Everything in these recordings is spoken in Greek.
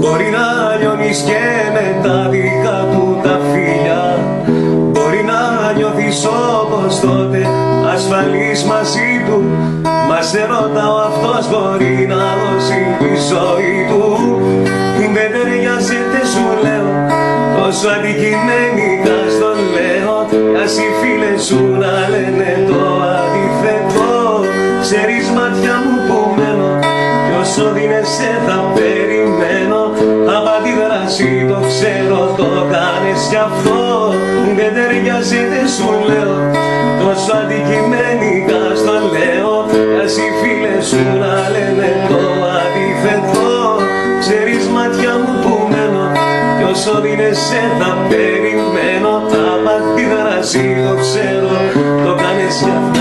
Μπορεί να λιώνεις και με τα δικά του τα φίλια, μπορεί να νιώθεις όπως τότε ασφαλής μαζί του, μα σε ρωτάω αυτός μπορεί να δώσει τη ζωή του. Δεν ταιριάζεται σου λέω, τόσο αντικειμενικά στο λέω, ας οι φίλες σου να λένε το αντίθετο. Ξέρεις μάτια μου που μένω κι όσο δίνεσαι θα περιμένω, απ' αντίδραση το ξέρω το κάνεις κι αυτό. Δεν ταιριάζεται σου λέω, τόσο αντικειμενικά στο λέω, ας οι φίλες σου να λένε το αντίθετο. Ξέρεις μάτια μου που μένω κι όσο δίνεσαι θα περιμένω, απ' αντίδραση το ξέρω το κάνεις κι αυτό.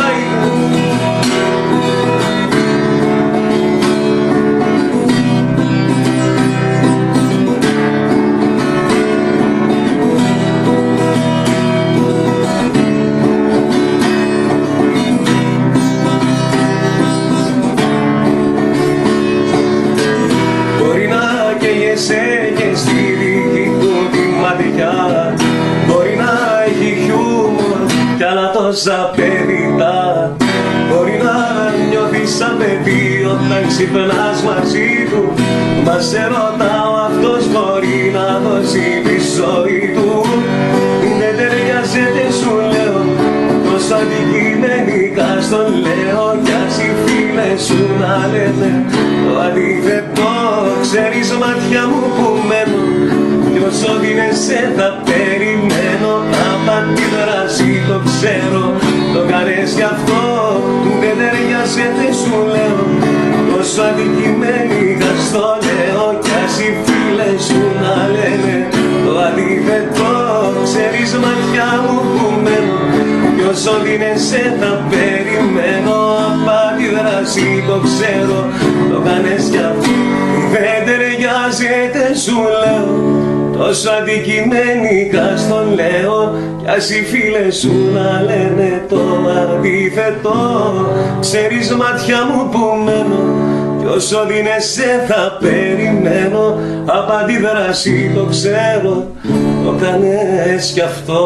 Και στη δική του τη ματιά μπορεί να έχει χιούμορ κι άλλα τόσα παιδικά, μπορεί να νιώθει σαν παιδί όταν ξυπνάς μαζί του, μα σε ρωτάω αυτός μπορεί να δώσει τη ζωή του. Δεν ταιριάζεται σου λέω, τόσο αντικειμενικά στον λέω, κι ας οι φίλες σου να λένε το αντίθετο. Ξέρεις μάτια μου που μένω κι όσο δίνεσαι θα περιμένω, απ' αντίδραση το ξέρω το κάνεις κι αυτό. Δεν ταιριάζεται σου λέω, τόσο αντικειμενικά στο λέω, κι ας οι φίλες σου να λένε το αντίθετο. Ξέρεις μάτια μου που μένω κι όσο δίνεσαι θα περιμένω, απ' αντίδραση το ξέρω το κάνεις κι αυτό. Δεν ταιριάζεται σου λέω, τόσο αντικειμενικά στο λέω, κι ας οι φίλες σου να λένε το αντίθετο. Ξέρεις μάτια μου που μένω κι όσο δίνεσαι θα περιμένω, απ' αντίδραση το ξέρω το κάνεις κι αυτό.